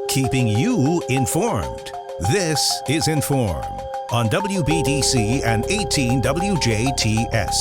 Keeping you informed. This is In.form on WBDC and 18 WJTS.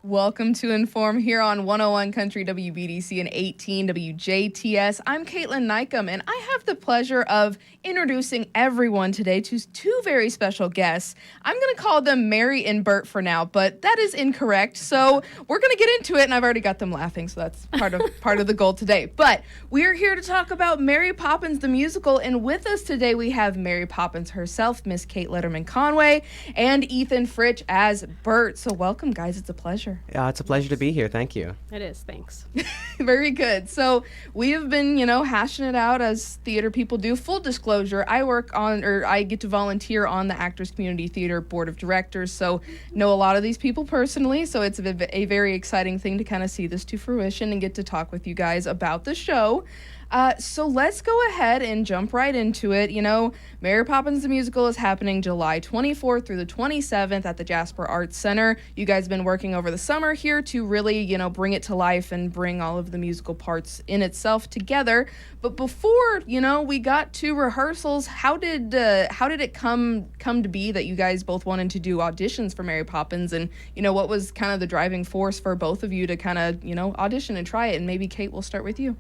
Welcome to In.form here on 101 Country WBDC and 18 WJTS. I'm Kaitlyn Neukam, and I have the pleasure of introducing everyone today to two very special guests. I'm going to call them Mary and Bert for now, but that is incorrect. So we're going to get into it, and I've already got them laughing, so that's part of the goal today. But we are here to talk about Mary Poppins the musical, and with us today we have Mary Poppins herself, Miss Kate Letterman Conway, and Ethan Fritch as Bert. So welcome, guys. It's a pleasure. It's a pleasure to be here. Thank you. It is. Thanks. Very good. So we have been, hashing it out as theater people do. Full disclosure, I get to volunteer on the Actors Community Theater Board of Directors, so know a lot of these people personally, so it's a very exciting thing to kind of see this to fruition and get to talk with you guys about the show. So let's go ahead and jump right into it. Mary Poppins the musical is happening July 24th through the 27th at the Jasper Arts Center. You guys have been working over the summer here to really, bring it to life and bring all of the musical parts in itself together. But before, we got to rehearsals, how did it come to be that you guys both wanted to do auditions for Mary Poppins? And, what was kind of the driving force for both of you to kind of, audition and try it? And maybe Kate, we'll start with you.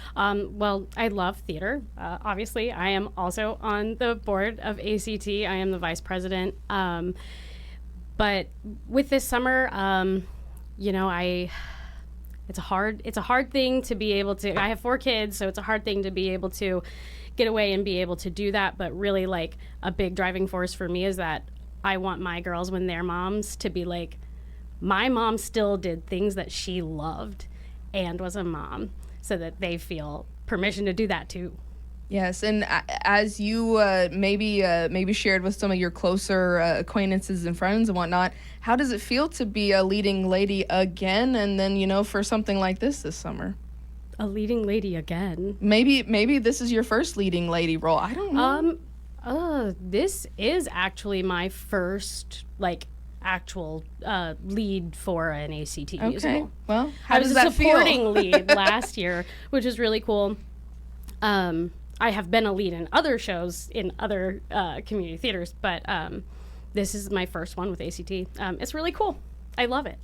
Well, I love theater. Obviously, I am also on the board of ACT. I am the vice president. But with this summer, it's a hard thing to be able to. I have 4 kids, so it's a hard thing to be able to get away and be able to do that. But really, like, a big driving force for me is that I want my girls, when they're moms, to be like, my mom still did things that she loved and was a mom, so that they feel permission to do that too. Yes, and as you maybe shared with some of your closer acquaintances and friends and whatnot, how does it feel to be a leading lady again, and then, for something like this summer? A leading lady again? Maybe this is your first leading lady role. I don't know. This is actually my first, actual lead for an ACT musical. Well, how does that feel? I was a supporting lead last year, which is really cool. I have been a lead in other shows in other community theaters, but this is my first one with ACT. It's really cool. I love it.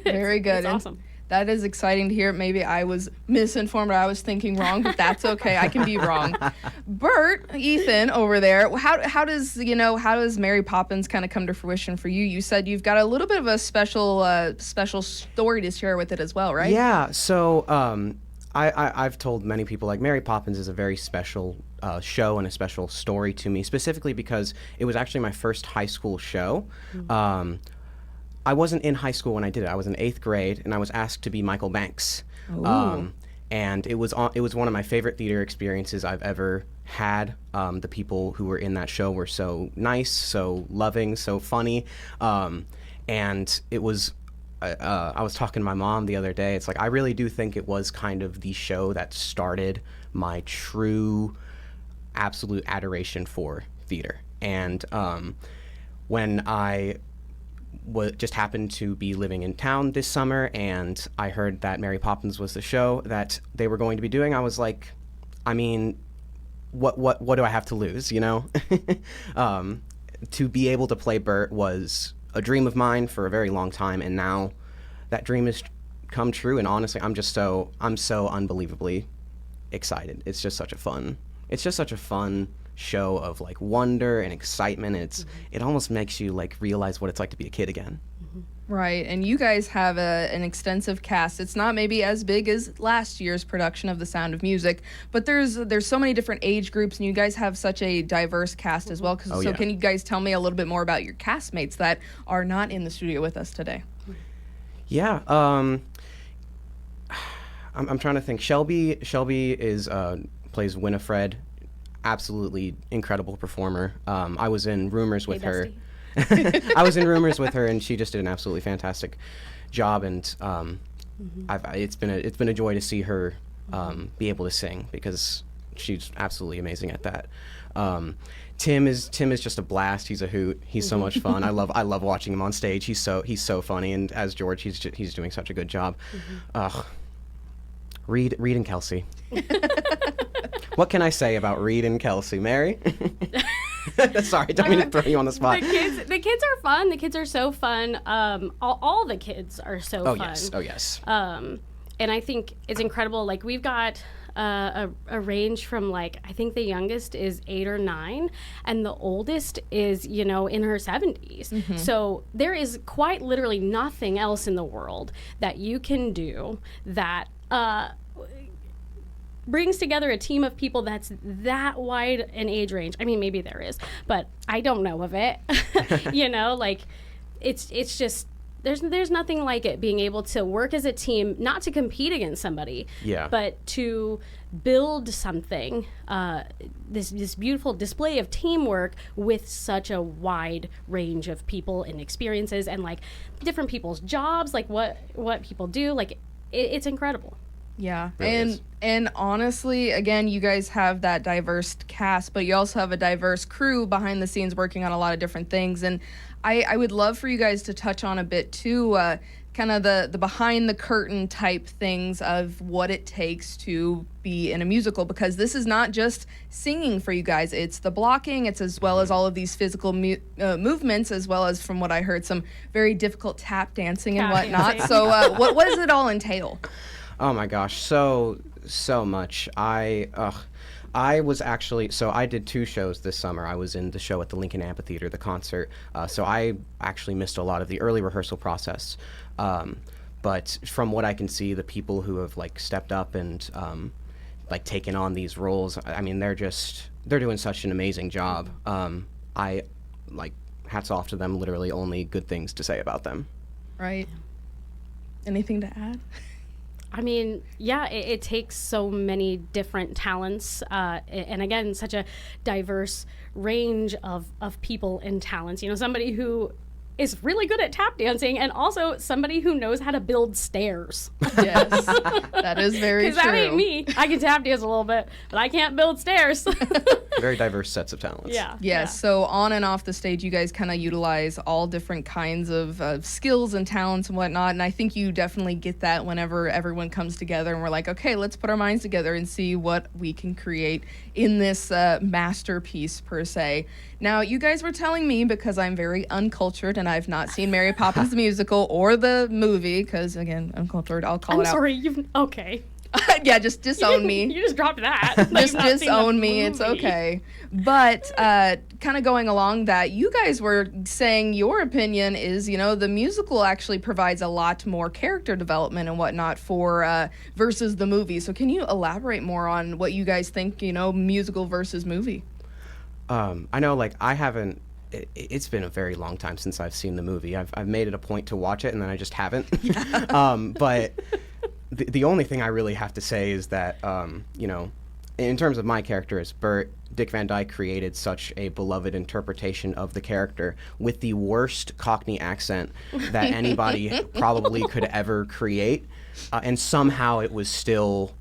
Very good. It's awesome. That is exciting to hear. Maybe I was misinformed or I was thinking wrong, but that's okay. I can be wrong. Bert, Ethan over there, how does Mary Poppins kind of come to fruition for you? You said you've got a little bit of a special story to share with it as well, right? Yeah. So I've told many people, Mary Poppins is a very special show and a special story to me, specifically because it was actually my first high school show. Mm-hmm. I wasn't in high school when I did it. I was in 8th grade, and I was asked to be Michael Banks. And it was one of my favorite theater experiences I've ever had. The people who were in that show were so nice, so loving, so funny. And it was, I was talking to my mom the other day. It's I really do think it was kind of the show that started my true, absolute adoration for theater. And when I just happened to be living in town this summer, and I heard that Mary Poppins was the show that they were going to be doing, I was like, I mean, what do I have to lose, To be able to play Bert was a dream of mine for a very long time, and now that dream has come true, and honestly, I'm so unbelievably excited. It's just such a fun show of wonder and excitement. It almost makes you realize what it's like to be a kid again. Mm-hmm. Right, and you guys have an extensive cast. It's not maybe as big as last year's production of The Sound of Music, but there's so many different age groups, and you guys have such a diverse cast as well. So can you guys tell me a little bit more about your castmates that are not in the studio with us today? Yeah, I'm trying to think. Shelby is plays Winifred. Absolutely incredible performer. I was in Rumors with her. I was in Rumors with her, and she just did an absolutely fantastic job. And it's been a joy to see her be able to sing, because she's absolutely amazing at that. Tim is just a blast. He's a hoot. He's so much fun. I love watching him on stage. He's so funny, and as George, he's doing such a good job. Reed and Kelsey. What can I say about Reed and Kelsey, Mary? Sorry, don't mean to throw you on the spot. The kids are fun. The kids are so fun. All the kids are so fun. Oh yes. And I think it's incredible. Like, we've got a range from, like, I think the youngest is 8 or 9, and the oldest is, in her 70s. Mm-hmm. So there is quite literally nothing else in the world that you can do that brings together a team of people that's that wide an age range. I mean, maybe there is, but I don't know of it. Like, it's just, there's nothing like it, being able to work as a team, not to compete against somebody, but to build something, this beautiful display of teamwork with such a wide range of people and experiences, and like different people's jobs, like what people do. Like, it's incredible. Yeah. Really and honestly, again, you guys have that diverse cast, but you also have a diverse crew behind the scenes working on a lot of different things. And I would love for you guys to touch on a bit too, kind of the behind the curtain type things of what it takes to be in a musical, because this is not just singing for you guys. It's the blocking, it's as well as all of these physical movements, as well as, from what I heard, some very difficult tap dancing and whatnot. So what does it all entail? Oh my gosh, so much. I was actually, so I did 2 shows this summer. I was in the show at the Lincoln Amphitheater, the concert. So I actually missed a lot of the early rehearsal process. But from what I can see, the people who have like stepped up and like taken on these roles, I mean, they're doing such an amazing job. I like, hats off to them. Literally only good things to say about them. Right. Anything to add? I mean, yeah, it takes so many different talents, and again, such a diverse range of people and talents. Somebody who is really good at tap dancing, and also somebody who knows how to build stairs. Yes, that is very true. Because that ain't me. I can tap dance a little bit, but I can't build stairs. Very diverse sets of talents. Yeah. Yes, so on and off the stage, you guys kind of utilize all different kinds of skills and talents and whatnot, and I think you definitely get that whenever everyone comes together and we're like, okay, let's put our minds together and see what we can create in this masterpiece, per se. Now, you guys were telling me, because I'm very uncultured and I've not seen Mary Poppins the musical or the movie, because, again, uncultured, I'll call it out. I'm sorry, okay. Yeah, just disown me. You just dropped that. Just disown me, it's okay. But kind of going along that, you guys were saying your opinion is, the musical actually provides a lot more character development and whatnot for versus the movie. So can you elaborate more on what you guys think, musical versus movie? I know, like, I haven't, it's been a very long time since I've seen the movie. I've made it a point to watch it, and then I just haven't. But the only thing I really have to say is that, in terms of my character as Bert, Dick Van Dyke created such a beloved interpretation of the character with the worst Cockney accent that anybody probably could ever create. And somehow he was still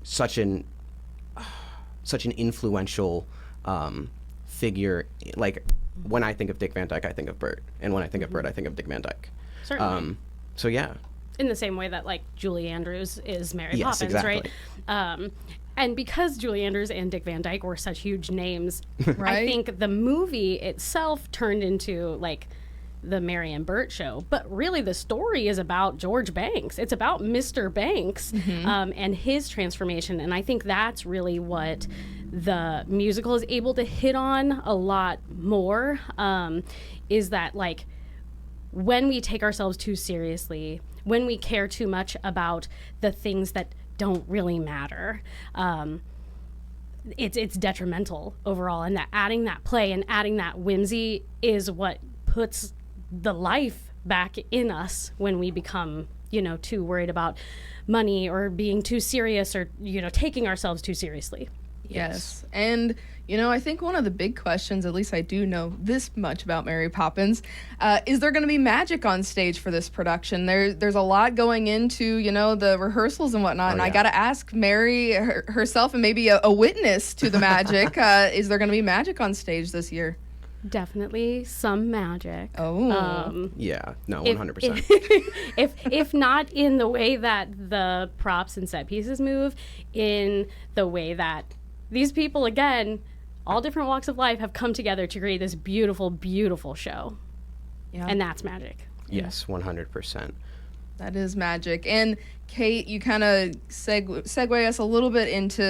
such an influential figure. Like, when I think of Dick Van Dyke, I think of Bert, and when I think of Bert, I think of Dick Van Dyke. Certainly. So yeah. In the same way that, like, Julie Andrews is Mary Yes, Poppins, exactly. right? And because Julie Andrews and Dick Van Dyke were such huge names, Right. I think the movie itself turned into, like, the Mary and Bert show. But really, the story is about George Banks. It's about Mr. Banks and his transformation. And I think that's really what the musical is able to hit on a lot more, is that, like, when we take ourselves too seriously, when we care too much about the things that don't really matter, it's detrimental overall. And that adding that play and adding that whimsy is what puts the life back in us when we become, too worried about money or being too serious or, taking ourselves too seriously. Yes. And, I think one of the big questions, at least I do know this much about Mary Poppins, is there going to be magic on stage for this production? There's a lot going into, the rehearsals and whatnot. And I got to ask Mary herself, and maybe a witness to the magic, is there going to be magic on stage this year? Definitely some magic. Oh. Yeah, no, 100%. If not in the way that the props and set pieces move, in the way that these people, again, all different walks of life, have come together to create this beautiful, beautiful show. Yeah. And that's magic. Yes, 100%. That is magic. And Kate, you kind of segue us a little bit into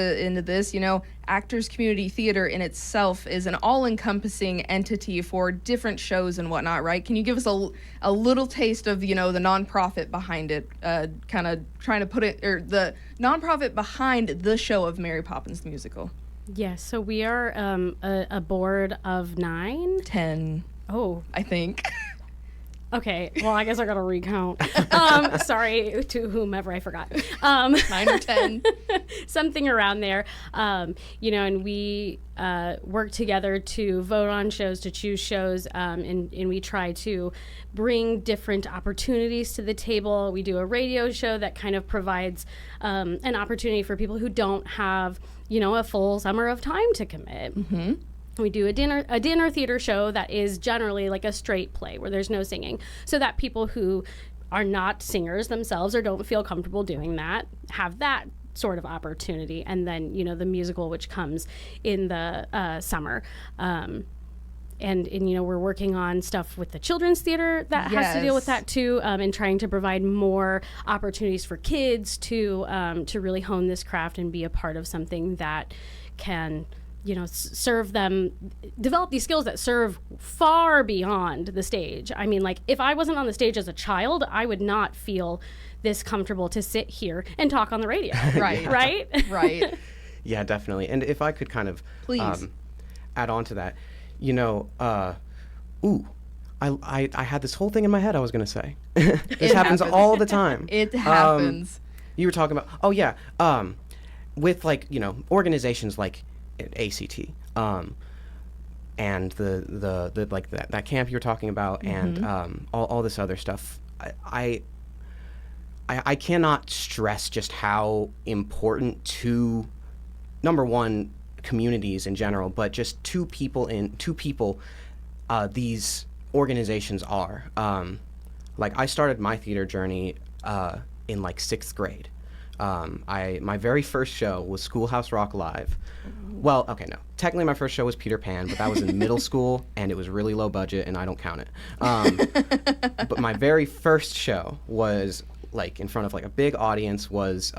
this. You know, Actors Community Theater in itself is an all-encompassing entity for different shows and whatnot, right? Can you give us a little taste of, you know, the nonprofit behind it, kind of trying to put it, or the nonprofit behind the show of Mary Poppins the musical? Yes, so we are a board of 9. 10. Oh. I think. Okay, well, I guess I gotta recount. Sorry to whomever I forgot. 9 or 10. Something around there. You know, and we work together to vote on shows, to choose shows, and we try to bring different opportunities to the table. We do a radio show that kind of provides an opportunity for people who don't have, you know, a full summer of time to commit. Mm-hmm. We do a dinner theater show that is generally like a straight play where there's no singing, so that people who are not singers themselves or don't feel comfortable doing that have that sort of opportunity. And then, you know, the musical, which comes in the summer. And you know, we're working on stuff with the children's theater that has to deal with that too, and trying to provide more opportunities for kids to really hone this craft and be a part of something that can, you know, serve them, develop these skills that serve far beyond the stage. I mean, like, if I wasn't on the stage as a child, I would not feel this comfortable to sit here and talk on the radio. Right. Right? Right. Yeah, definitely. And if I could kind of add on to that, you know, I had this whole thing in my head I was going to say. This happens all the time. It happens. You were talking about, with, like, you know, organizations like ACT, and the like that camp you were talking about, mm-hmm. and all this other stuff. I cannot stress just how important to, number one, communities in general, but just two people these organizations are. Like, I started my theater journey in like 6th grade. My very first show was Schoolhouse Rock Live. Well, okay, no. Technically, my first show was Peter Pan, but that was in middle school, and it was really low budget, and I don't count it. But my very first show was, like, in front of, like, a big audience, was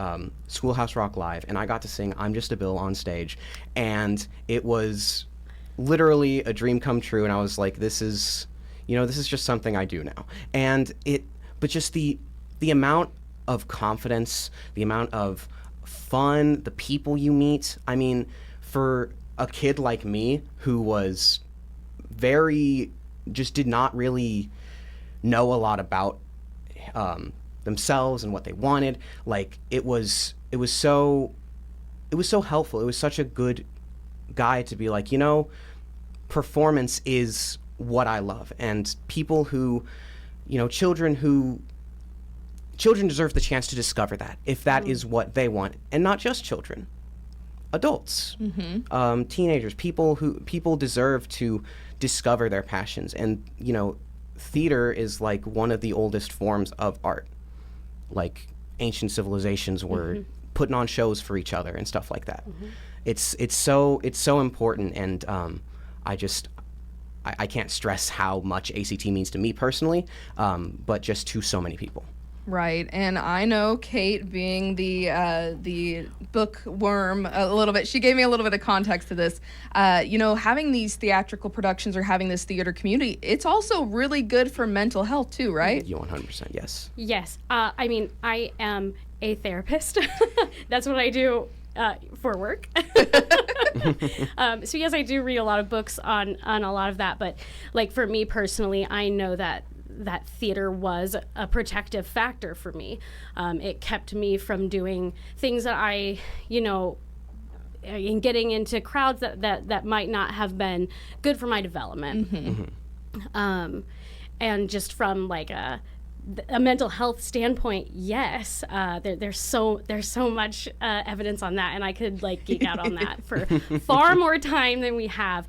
Schoolhouse Rock Live, and I got to sing I'm Just a Bill on stage, and it was literally a dream come true, and I was like, this is just something I do now. But just the amount of confidence, the amount of fun, the people you meet. I mean, for a kid like me who was just did not really know a lot about themselves and what they wanted, like, it was so helpful. It was such a good guide to be like, you know, performance is what I love, and people who, you know, children deserve the chance to discover that, if that is what they want. And not just children, adults, mm-hmm. Teenagers, people deserve to discover their passions. And, you know, theater is like one of the oldest forms of art. Like, ancient civilizations were mm-hmm. putting on shows for each other and stuff like that. Mm-hmm. It's so important, and I can't stress how much ACT means to me personally, but just to so many people. Right, and I know Kate, being the bookworm a little bit, she gave me a little bit of context to this. You know, having these theatrical productions or having this theater community, it's also really good for mental health too, right? You 100%, yes. Yes, I mean, I am a therapist. That's what I do for work. So yes, I do read a lot of books on a lot of that, but, like, for me personally, I know that theater was a protective factor for me. It kept me from doing things that I, you know, in getting into crowds that might not have been good for my development. Mm-hmm. Mm-hmm. And just from, like, a mental health standpoint, yes, there's so much evidence on that, and I could, like, geek out on that for far more time than we have.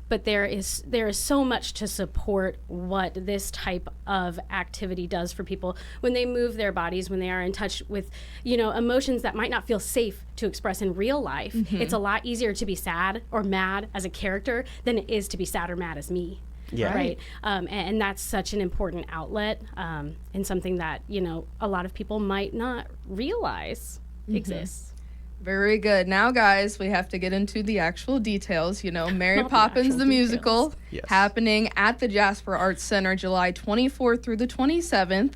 but there is so much to support what this type of activity does for people when they move their bodies, when they are in touch with, emotions that might not feel safe to express in real life. It's a lot easier to be sad or mad as a character than it is to be sad or mad as me. Yeah. Right. And that's such an important outlet, and something that, a lot of people might not realize exists. Very good. Now, guys, we have to get into the actual details. Mary Poppins, the musical, Yes. happening at the Jasper Arts Center July 24th through the 27th.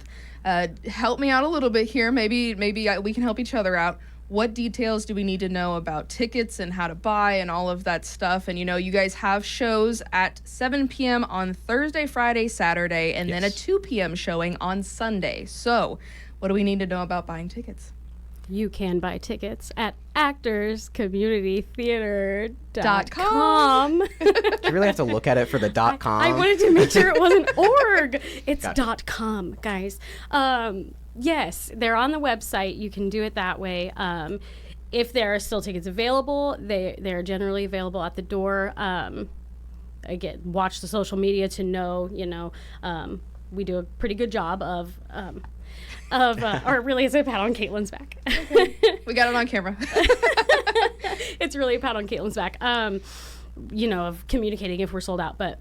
Help me out a little bit here. Maybe we can help each other out. What details do we need to know about tickets and how to buy and all of that stuff? And, you guys have shows at 7 p.m. on Thursday, Friday, Saturday, and then a 2 p.m. showing on Sunday. So what do we need to know about buying tickets? You can buy tickets at actorscommunitytheater.com. You really have to look at it for the .com. I wanted to make sure it wasn't .org. It's .com, guys. Yes, they're on the website. You can do it that way. If there are still tickets available, they're generally available at the door. Again, watch the social media to know, we do a pretty good job of or really it's a pat on Kaitlyn's back. We got it on camera. It's really a pat on Kaitlyn's back, of communicating if we're sold out. But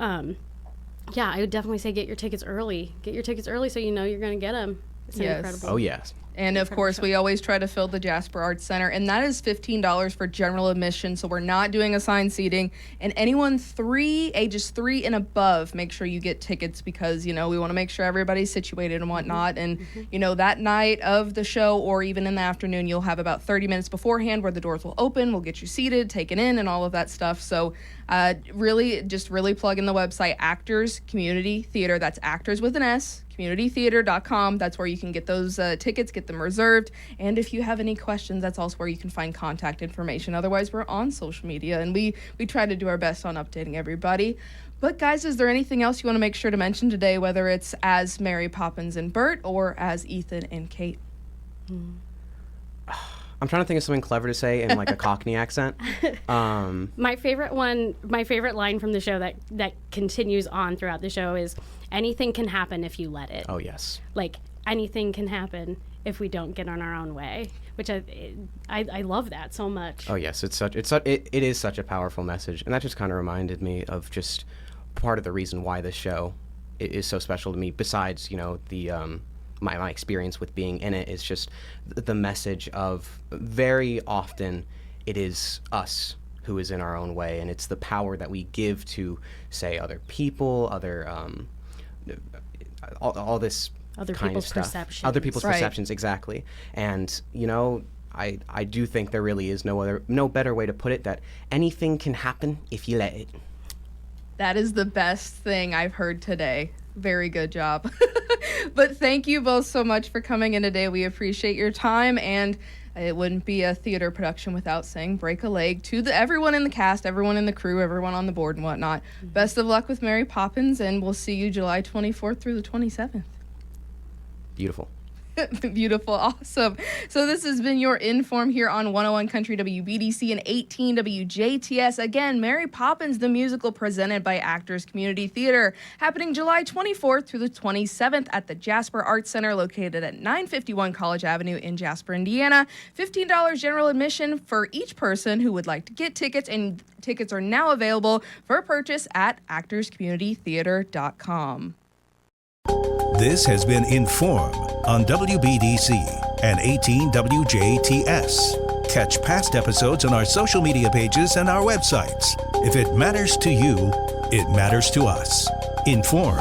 yeah, I would definitely say get your tickets early. Get your tickets early so you're going to get them. It's incredible. Oh, yes. And of course, we always try to fill the Jasper Arts Center, and that is $15 for general admission. So we're not doing assigned seating. And anyone ages 3 and above, make sure you get tickets because, we want to make sure everybody's situated and whatnot. And, that night of the show or even in the afternoon, you'll have about 30 minutes beforehand where the doors will open. We'll get you seated, taken in, and all of that stuff. So really plug in the website, Actors Community Theater. That's actors with an S. communitytheater.com. That's where you can get those tickets, get them reserved. And if you have any questions, that's also where you can find contact information. Otherwise, we're on social media, and we try to do our best on updating everybody. But guys, is there anything else you want to make sure to mention today, whether it's as Mary Poppins and Bert or as Ethan and Kate? I'm trying to think of something clever to say in like a Cockney accent. My favorite line from the show that continues on throughout the show is, anything can happen if you let it. Oh, yes. Like, anything can happen if we don't get on our own way, which I love that so much. Oh, yes. It is such a powerful message. And that just kind of reminded me of just part of the reason why this show is so special to me, besides, the my experience with being in it, is just the message of very often it is us who is in our own way, and it's the power that we give to, say, other people, all this other kind people's of stuff. perceptions. Other people's Right. perceptions, exactly. And, I do think there really is no better way to put it, that anything can happen if you let it. That is the best thing I've heard today. Very good job. But thank you both so much for coming in today. We appreciate your time, and it wouldn't be a theater production without saying break a leg to everyone in the cast, everyone in the crew, everyone on the board and whatnot. Best of luck with Mary Poppins, and we'll see you July 24th through the 27th. Beautiful. Beautiful. Awesome. So this has been your In.form here on 101 Country WBDC and 18 WJTS. Again, Mary Poppins, the musical, presented by Actors Community Theater, happening July 24th through the 27th at the Jasper Arts Center, located at 951 College Avenue in Jasper, Indiana. $15 general admission for each person who would like to get tickets, and tickets are now available for purchase at actorscommunitytheater.com. This has been In.form on WBDC and 18 WJTS. Catch past episodes on our social media pages and our websites. If it matters to you, it matters to us. In.form.